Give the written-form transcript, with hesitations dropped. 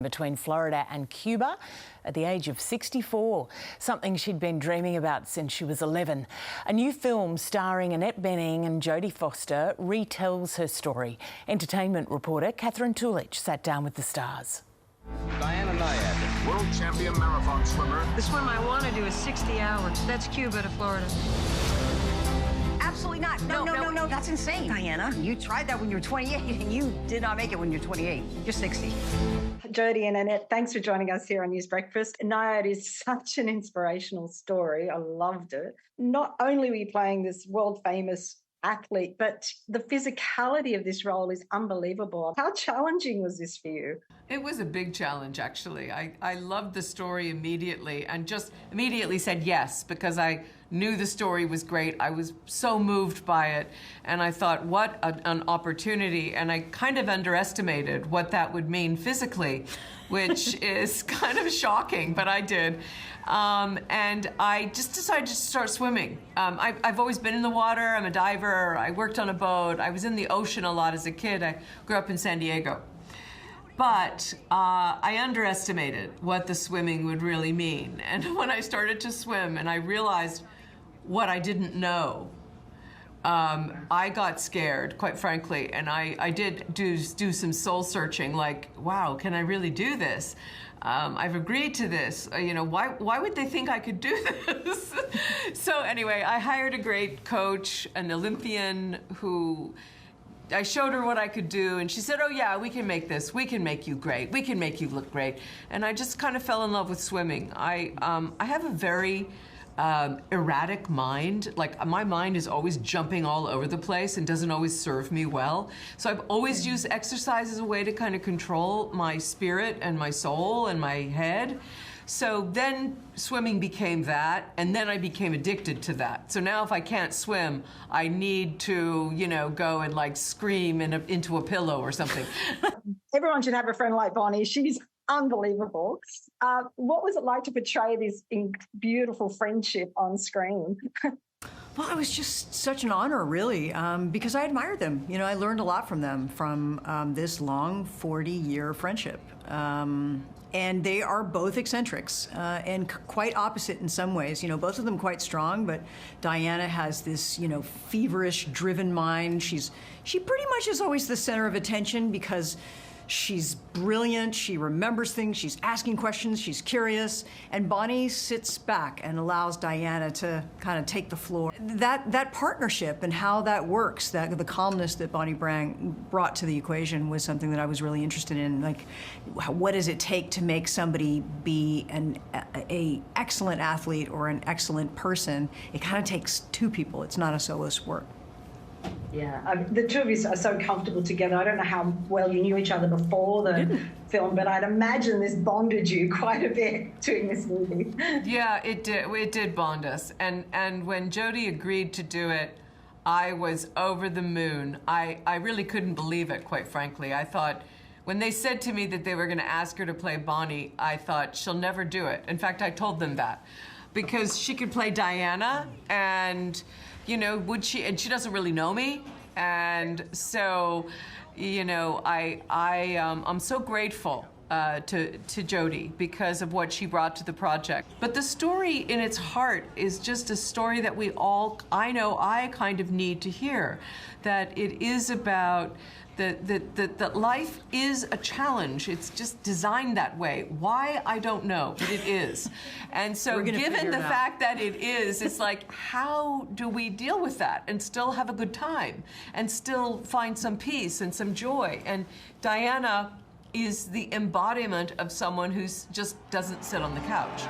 Between Florida and Cuba at the age of 64, something she'd been dreaming about since she was 11. A new film starring Annette and Jodie Foster retells her story. Entertainment reporter Catherine Tulich sat down with the stars. Annette, world champion marathon swimmer. The swim I want to do is 60 hours. That's Cuba to Florida. Absolutely not. No, that's insane, Diana. You tried that when you were 28, and you did not make it when you're 28. You're 60. Jodie and Annette, thanks for joining us here on News Breakfast. No, it is such an inspirational story. I loved it. Not only were you playing this world-famous athlete, but the physicality of this role is unbelievable. How challenging was this for you? It was a big challenge, actually. I loved the story immediately and just immediately said yes, because I knew the story was great. I was so moved by it, and I thought, what an opportunity. And I kind of underestimated what that would mean physically, which is kind of shocking, but I did. And I just decided to start swimming. I've always been in the water. I'm a diver. I worked on a boat. I was in the ocean a lot as a kid. I grew up in San Diego. But I underestimated what the swimming would really mean. And when I started to swim and I realized what I didn't know, I got scared, quite frankly, and I did do some soul searching, like, wow, can I really do this? I've agreed to this. You know, why would they think I could do this? So anyway, I hired a great coach, an Olympian, who I showed her what I could do, and she said, oh yeah, we can make this. We can make you great. We can make you look great. And I just kind of fell in love with swimming. I have a very erratic mind. Like, my mind is always jumping all over the place and doesn't always serve me well. So I've always used exercise as a way to kind of control my spirit and my soul and my head. So then swimming became that, and then I became addicted to that. So now if I can't swim, I need to, you know, go and like scream into a pillow or something. Everyone should have a friend like Bonnie. She's unbelievable. What was it like to portray this beautiful friendship on screen? Well, it was just such an honor, really, because I admired them. You know, I learned a lot from them, from this long 40-year friendship. And they are both eccentrics and quite opposite in some ways. You know, both of them quite strong, but Diana has this, you know, feverish, driven mind. She pretty much is always the center of attention because she's brilliant, she remembers things, she's asking questions, she's curious, and Bonnie sits back and allows Diana to kind of take the floor. That partnership and how that works, the calmness that Bonnie brought to the equation was something that I was really interested in. Like, what does it take to make somebody be an excellent athlete or an excellent person? It kind of takes two people. It's not a solo sport. Yeah, the two of you are so comfortable together. I don't know how well you knew each other before the film, but I'd imagine this bonded you quite a bit doing this movie. Yeah, it did. It did bond us. And when Jodie agreed to do it, I was over the moon. I really couldn't believe it, quite frankly. I thought, when they said to me that they were going to ask her to play Bonnie, I thought, she'll never do it. In fact, I told them that, because she could play Diana, and you know, would she? And she doesn't really know me, and so, you know, I'm so grateful to Jodie because of what she brought to the project. But the story in its heart is just a story that I kind of need to hear, that it is about that life is a challenge. It's just designed that way. Why, I don't know, but it is. And so given the fact that it is, it's like, how do we deal with that and still have a good time and still find some peace and some joy? And Diana is the embodiment of someone who just doesn't sit on the couch.